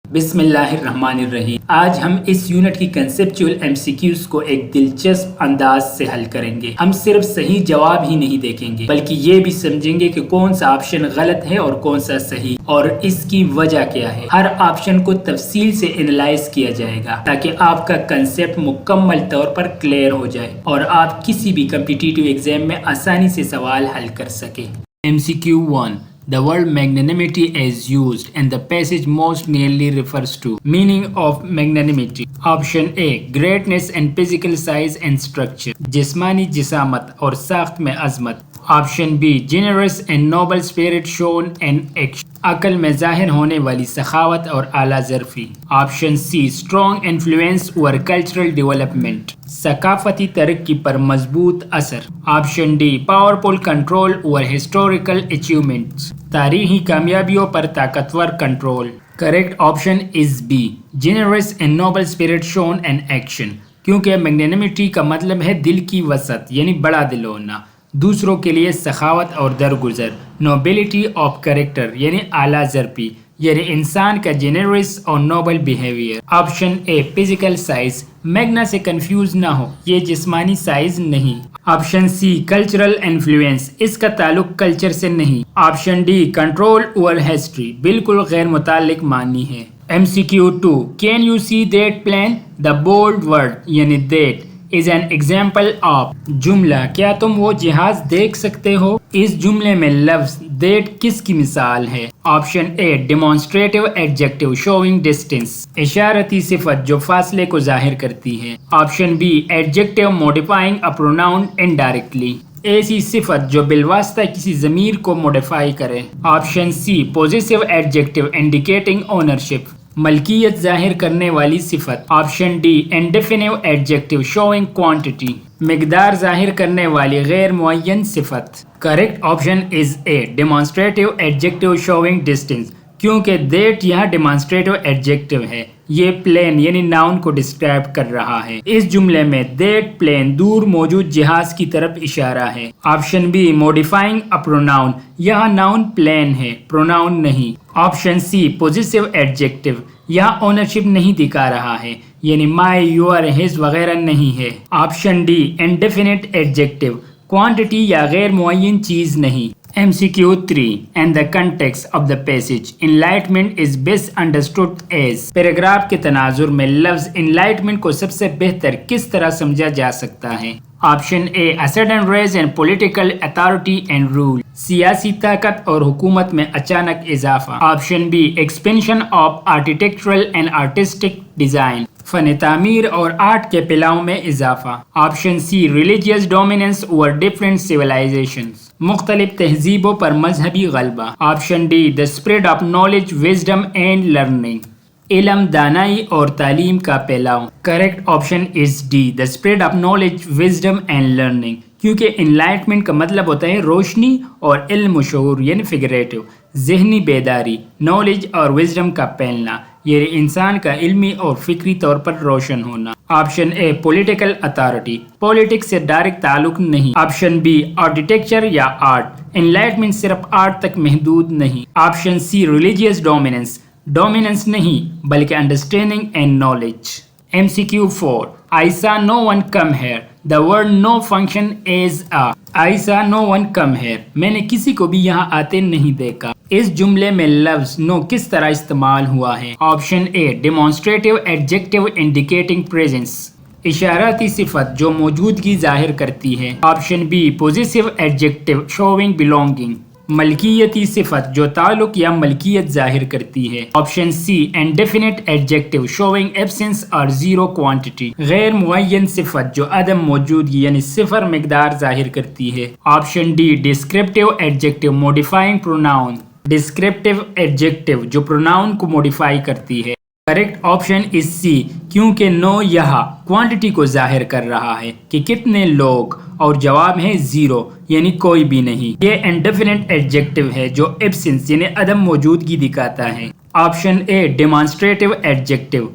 بسم اللہ الرحمن الرحیم۔ آج ہم اس یونٹ کی کنسیپچول ایم سی کیوز کو ایک دلچسپ انداز سے حل کریں گے۔ ہم صرف صحیح جواب ہی نہیں دیکھیں گے بلکہ یہ بھی سمجھیں گے کہ کون سا آپشن غلط ہے اور کون سا صحیح، اور اس کی وجہ کیا ہے۔ ہر آپشن کو تفصیل سے انالائز کیا جائے گا تاکہ آپ کا کنسیپٹ مکمل طور پر کلیئر ہو جائے اور آپ کسی بھی کمپٹیٹیو ایگزام میں آسانی سے سوال حل کر سکیں۔ MCQ 1. The word magnanimity is used and the passage most nearly refers to. Meaning of magnanimity. Option A. Greatness and physical size and structure. جسمانی جسامت اور ساخت میں عظمت. Option B. Generous and noble spirit shown in action. عقل میں ظاہر ہونے والی سخاوت اور اعلیٰ ظرفی. Option C. Strong influence over cultural development. ثقافتی ترقی پر مضبوط اثر. Option D. Powerful control over historical achievements. تاریخی کامیابیوں پر طاقتور control. Correct option is B. Generous and noble spirit shown in action. کیونکہ میگنینیمٹی کا مطلب ہے دل کی وسعت یعنی بڑا دل ہونا، دوسروں کے لیے سخاوت اور درگزر. نوبلٹی آف کریکٹر یعنی اعلیٰ ظرفی، یعنی انسان کا جینرس اور noble behaviour. Option A physical size. Magna سے کنفیوز نہ ہو، یہ جسمانی سائز نہیں. آپشن سی کلچرل انفلوئنس، اس کا تعلق کلچر سے نہیں. Option D control over history, بالکل غیر متعلق معنی ہے. MCQ 2. Can you see that plane? The bold word یعنی that is an example of. جملہ کیا تم وہ جہاز دیکھ سکتے ہو؟ اس جملے میں لفظ that کس کی مثال ہے؟ Option A demonstrative adjective showing distance، اشارتی صفت جو فاصلے کو ظاہر کرتی ہے. Option be adjective modifying a pronoun indirectly، ایسی صفت جو بالواسطہ کسی ضمیر کو موڈیفائی کرے. Option C possessive adjective indicating ownership، ملکیت ظاہر کرنے والی صفت. Option D indefinite adjective showing quantity، مقدار ظاہر کرنے والی غیر معین صفت. Correct option is a demonstrative adjective showing distance، کیونکہ that یہاں demonstrative adjective ہے، یہ plane یعنی ناؤن کو ڈسکرائب کر رہا ہے. اس جملے میں that plane دور موجود جہاز کی طرف اشارہ ہے. Option be modifying a pronoun، یہاں ناؤن plane ہے، pronoun نہیں. آپشن سی possessive adjective، یہاں اونرشپ نہیں دکھا رہا ہے، یعنی my your his وغیرہ نہیں ہے. Option D indefinite adjective، quantity یا غیر معین چیز نہیں. MCQ 3. And the context of the passage enlightenment is best understood as. Paragraph کے تناظر میں لفظ enlightenment کو سب سے بہتر کس طرح سمجھا جا سکتا ہے؟ Option a a sudden rise in political authority and rule، سیاسی طاقت اور حکومت میں اچانک اضافہ. Option B expansion of architectural and artistic design، فن تعمیر اور آرٹ کے پلاؤں میں اضافہ. Option C religious dominance over different civilizations، مختلف تہذیبوں پر مذہبی غلبہ. Option D the spread of knowledge wisdom and learning، علم دانائی اور تعلیم کا پھیلاؤ. Correct option is D the spread of knowledge wisdom and learning، کیونکہ انلائٹمنٹ کا مطلب ہوتا ہے روشنی اور علم و شعور یعنی فگریٹو، ذہنی بیداری. نالج اور وزڈم کا پھیلنا یعنی انسان کا علمی اور فکری طور پر روشن ہونا. Option A political authority, politics سے ڈائریکٹ تعلق نہیں. آپشن بی آرکیٹیکچر یا آرٹ، انلائٹمنٹ صرف آرٹ تک محدود نہیں. Option C religious dominance, dominance نہیں بلکہ understanding and knowledge. MCQ 4. I saw no one come here. The word no function as a. I saw no one come here، میں نے کسی کو بھی یہاں آتے نہیں دیکھا. اس جملے میں لفظ no کس طرح استعمال ہوا ہے؟ Option A demonstrative adjective indicating presence، اشاراتی صفت جو موجودگی ظاہر کرتی ہے. Option B possessive adjective showing belonging، ملکیتی صفت جو تعلق یا ملکیت ظاہر کرتی ہے. Option C indefinite adjective showing absence or zero quantity، غیر معین صفت جو عدم موجودگی یعنی صفر مقدار ظاہر کرتی ہے. Option D descriptive adjective modifying pronoun، descriptive adjective جو pronoun کو modify کرتی ہے. کریکٹ آپشن از سی، کیونکہ نو یہاں کوانٹٹی کو ظاہر کر رہا ہے کہ کتنے لوگ، اور جواب ہے زیرو یعنی کوئی بھی نہیں. یہ انڈیفینٹ ایڈجیکٹو ہے جو ایبسنس یعنی عدم موجودگی دکھاتا ہے. Option A demonstrative adjective,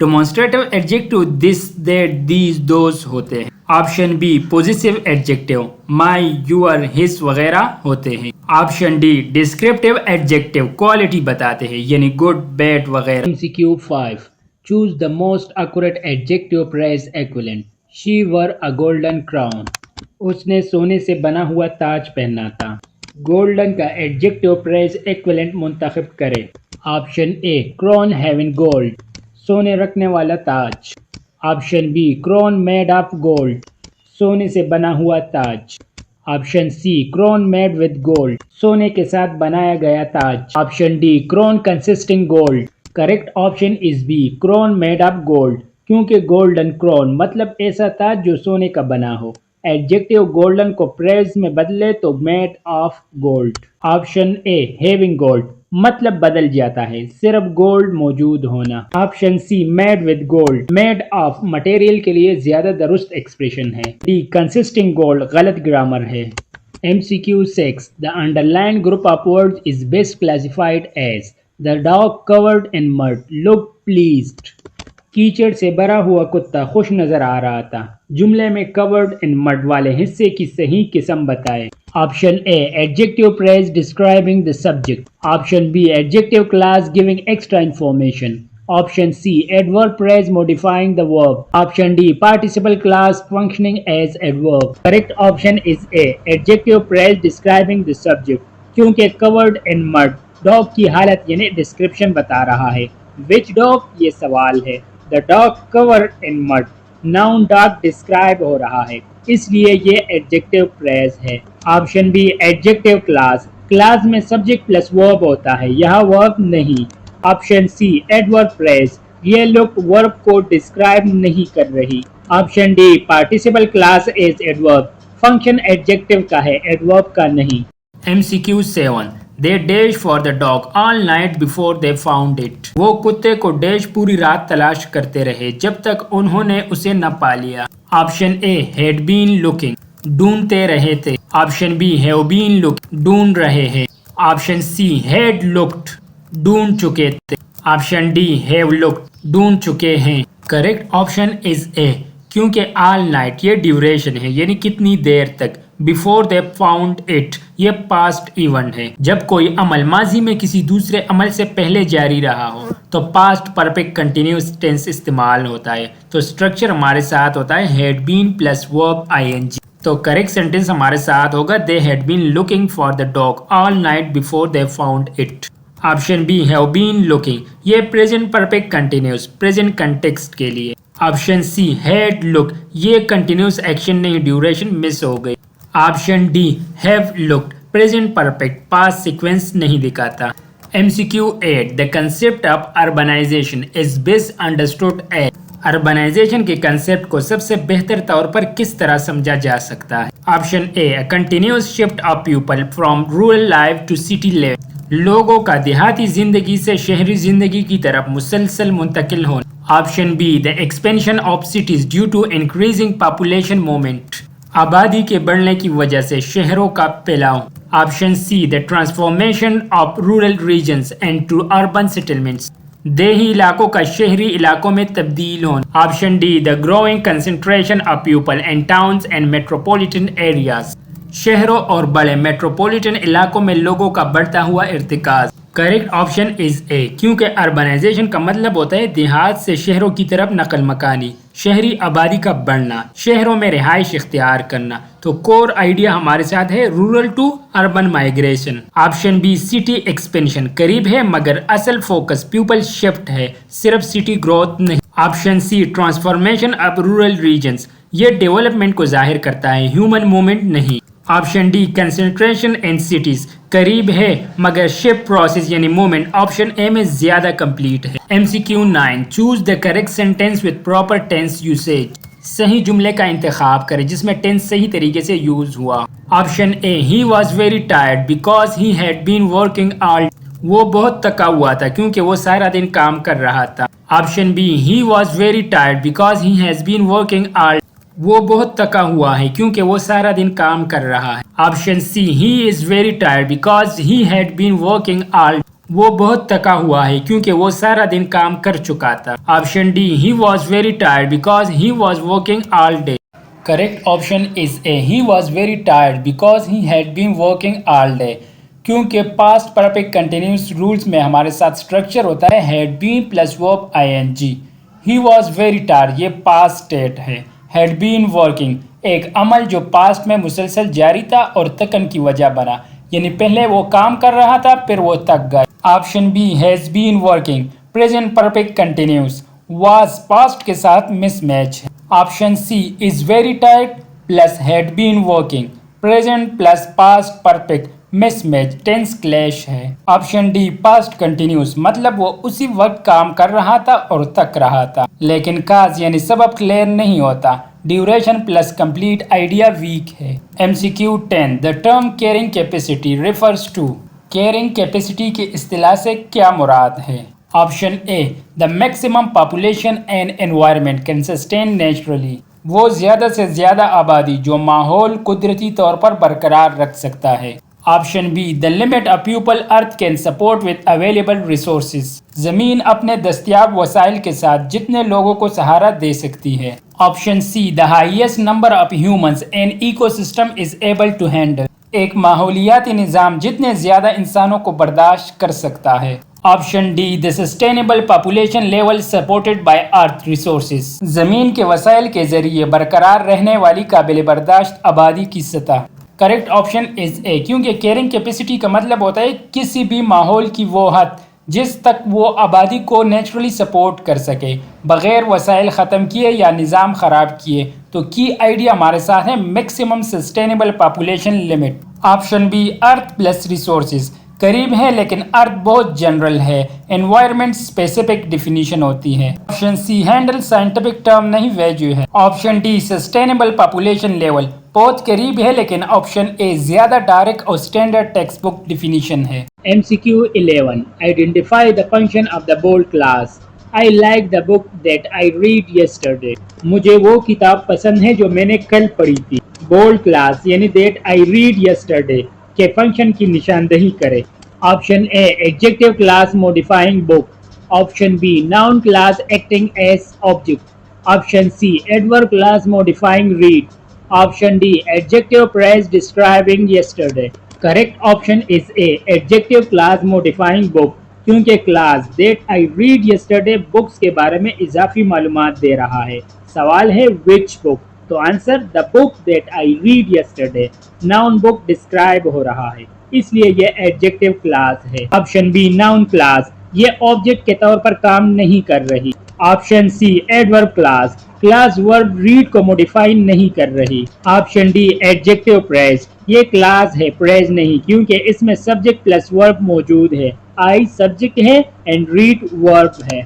demonstrative adjective this that these those ہوتے ہیں. Option B possessive adjective my your his وغیرہ ہوتے ہیں. Option D descriptive adjective quality بتاتے ہیں یعنی گڈ بیڈ وغیرہ. MCQ 5 choose the most accurate adjective phrase equivalent. She wore a golden crown. اس نے سونے سے بنا ہوا تاج پہنا تھا. گولڈن کا ایڈجیکٹو پریز ایکویلنٹ منتخب کرے. Option A crown having gold سونے رکھنے والا تاج. Option B crown made of gold سونے سے بنا ہوا تاج. Option C crown made with gold سونے کے ساتھ بنایا گیا تاج. Option D crown consisting gold. Correct option is B crown made of gold کیونکہ گولڈن کرون مطلب ایسا تاج جو سونے کا بنا ہو. ایڈجیکٹو گولڈن کو پریز میں بدلے تو made of gold. Option A having gold مطلب بدل جاتا ہے صرف گولڈ موجود ہونا. Option C made with gold made of material کے لیے زیادہ درست ایکسپریشن ہے. ڈی کنسسٹنگ گولڈ غلط گرامر ہے. MCQ 6 The underlined group of words is best classified as the dog covered in mud looked pleased. کیچڑ سے بھرا ہوا کتا خوش نظر آ رہا تھا. جملے میں covered in mud والے حصے کی صحیح قسم بتائے. Option A adjective phrase describing the subject. Option B adjective clause giving extra information. Option C adverb phrase modifying the verb. Option D participle class functioning as adverb. Correct option is A adjective phrase describing the subject کیونکہ covered in mud dog کی حالت یعنی description بتا رہا ہے. which dog یہ سوال ہے. the dog covered in mud noun dog describe ہو رہا ہے اس لیے یہ ایڈجیکٹو پریز ہے. Option B adjective clause. Clause میں سبجیکٹ پلس ورب ہوتا ہے یہاں ورب نہیں. Option C adverb phrase. یہ لک ورب کو ڈسکرائب نہیں کر رہی. Option D participle clause as adverb. Function adjective کا ہے ایڈورب کا نہیں. MCQ 7 They dash for the dog all night before they found it. وہ کتے کو ڈیش پوری رات تلاش کرتے رہے جب تک انہوں نے اسے نہ پا لیا. Option a had been looking ڈھونڈتے رہے تھے. Option B have been looking ڈھونڈ رہے ہیں. آپشن سی had looked ڈھونڈ چکے تھے. آپشن ڈی have looked ڈھونڈ چکے ہیں. کریکٹ آپشن از اے کیونکہ all night یہ ڈیوریشن ہے یعنی کتنی دیر تک. Before they found it یہ past ایونٹ ہے. جب کوئی عمل ماضی میں کسی دوسرے عمل سے پہلے جاری رہا ہو تو past perfect continuous tense استعمال ہوتا ہے. تو اسٹرکچر ہمارے ساتھ ہوتا ہے had been plus verb ing. تو کریکٹ سینٹینس ہمارے ساتھ ہوگا they had been looking for the dog all night before they found it. Option B have been looking یہ present perfect continuous present context کے لیے. آپشن سی had looked یہ continuous action نہیں duration مس ہو گئی. Option D have looked present perfect past sequence نہیں دکھاتا. MCQ 8 The concept of urbanization is best understood as. Urbanisation کے concept کو سب سے بہتر طور پر کس طرح سمجھا جا سکتا ہے. Option A continuous shift of people from rural life to city life. لوگوں کا دیہاتی زندگی سے شہری زندگی کی طرف مسلسل منتقل ہونا. Option B the expansion of cities due to increasing population movement. آبادی کے بڑھنے کی وجہ سے شہروں کا پھیلاؤ. Option C the transformation of rural regions and to urban settlements. دیہی علاقوں کا شہری علاقوں میں تبدیل ہونا. Option D the growing concentration of people in towns and metropolitan areas. شہروں اور بڑے میٹروپولیٹن علاقوں میں لوگوں کا بڑھتا ہوا ارتکاز. کریکٹ آپشن از اے کیونکہ اربنائزیشن کا مطلب ہوتا ہے دیہات سے شہروں کی طرف نقل مکانی. شہری آبادی کا بڑھنا شہروں میں رہائش اختیار کرنا. تو کور آئیڈیا ہمارے ساتھ ہے rural to urban migration. Option B city expansion قریب ہے مگر اصل فوکس پیپل شفٹ ہے صرف سٹی گروتھ نہیں. Option C transformation of rural regions یہ ڈیولپمنٹ کو ظاہر کرتا ہے ہیومن موومنٹ نہیں. Option D concentration in cities قریب ہے مگر شپ پروسیس یعنی موومنٹ آپشن اے میں زیادہ کمپلیٹ ہے. MCQ 9 choose the correct sentence with proper tense usage. صحیح جملے کا انتخاب کریں جس میں ٹینس صحیح طریقے سے یوز ہوا. Option a he was very tired because he had been working all. وہ بہت تھکا ہوا تھا کیونکہ وہ سارا دن کام کر رہا تھا. Option B he was very tired because he has been working all. وہ بہت تھکا ہوا ہے کیونکہ وہ سارا دن کام کر رہا ہے. Option C he is very tired because he had been working all. وہ بہت تھکا ہوا ہے کیونکہ وہ سارا دن کام کر چکا تھا. Option D he was very tired because he was working all day. Correct option is a he was very tired because he had been working all day. کیونکہ پاسٹ پرفیکٹ کنٹینیوس رولز میں ہمارے ساتھ structure ہوتا ہے had been plus verb ing. he was very tired یہ past state ہے. had been working ایک عمل جو پاسٹ میں مسلسل جاری تھا اور تکن کی وجہ بنا، یعنی پہلے وہ کام کر رہا تھا پھر وہ تک گیا. Option B has been working present perfect continuous was past کے ساتھ مس میچ ہے. Option C is very tired plus had been working present plus past perfect miss match tennis clash ہے. آپشن ڈی پاسٹ کنٹینیوس مطلب وہ اسی وقت کام کر رہا تھا اور تک رہا تھا، لیکن کاز یعنی سبب کلیئر نہیں ہوتا. Duration plus complete idea weak ہے. MCQ 10 The term carrying capacity refers to carrying capacity کی اصطلاح سے کیا مراد ہے؟ Option a The maximum population and environment can sustain naturally وہ زیادہ سے زیادہ آبادی جو ماحول قدرتی طور پر برقرار رکھ سکتا ہے. Option be The limit a people earth can support with available resources زمین اپنے دستیاب وسائل کے ساتھ جتنے لوگوں کو سہارا دے سکتی ہے. Option C The highest number of humans an ecosystem is able to handle ایک ماحولیاتی نظام جتنے زیادہ انسانوں کو برداشت کر سکتا ہے. Option D The sustainable population level supported by earth resources زمین کے وسائل کے ذریعے برقرار رہنے والی قابل برداشت آبادی کی سطح. کریکٹ آپشن از اے کیونکہ کیئرنگ کیپیسٹی کا مطلب ہوتا ہے کسی بھی ماحول کی وہ حد جس تک وہ آبادی کو نیچرلی سپورٹ کر سکے بغیر وسائل ختم کیے یا نظام خراب کیے. تو کی آئیڈیا ہمارے ساتھ ہے maximum sustainable population limit. Option B earth plus resources قریب ہے لیکن ارتھ بہت جنرل ہے. انوائرمنٹ اسپیسیفک ڈیفینیشن ہوتی ہے. Option C handle scientific term نہیں ویلیو ہے. Option D sustainable population level بہت قریب ہے لیکن آپشن اے زیادہ ڈائریکٹ اور اسٹینڈرڈ ٹیکسٹ بک ڈیفینیشن ہے. MCQ 11 Identify the function of the bold class. I like the book that I read yesterday. مجھے وہ کتاب پسند ہے جو میں نے کل پڑھی تھی. بولڈ کلاس یعنی that I read yesterday کے فنکشن کی نشاندہی کرے. Option A adjective clause modifying book. Option B noun clause acting as object. Option C adverb clause modifying read. Option D adjective phrase describing yesterday. Correct option is A adjective clause modifying book کیونکہ clause that I read yesterday books کے بارے میں اضافی معلومات دے رہا ہے. سوال ہے وچ بک، تو answer the book that I read yesterday. Noun book describe ہو رہا ہے اس لیے یہ ایڈجیکٹیو کلاس ہے. آپشن بی ناؤن کلاس یہ آبجیکٹ کے طور پر کام نہیں کر رہی. Option C adverb clause verb read کو موڈیفائی نہیں کر رہی. آپشن ڈی ایڈجیکٹیو پریز یہ کلاس ہے پریز نہیں کیونکہ اس میں سبجیکٹ پلس ورب موجود ہے. آئی سبجیکٹ ہے اینڈ ریڈ ورب ہے.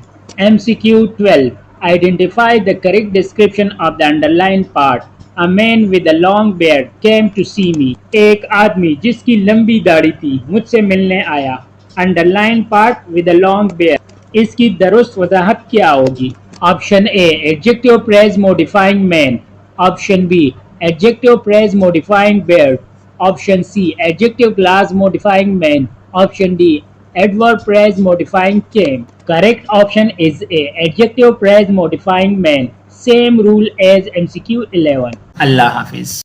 MCQ 12 Identify the correct description of the underlined part. A man with a long beard came to see me. ایک آدمی جس کی لمبی داڑھی تھی مجھ سے ملنے آیا. Underlined part with a long beard اس کی درست وضاحت کیا ہوگی؟ Option A adjective phrase modifying man. Option B adjective phrase modifying beard. Option C adjective clause modifying man. Option D adverb phrase modifying came. Correct option is A adjective phrase modifying man. Same rule as MCQ 11. اللہ حافظ.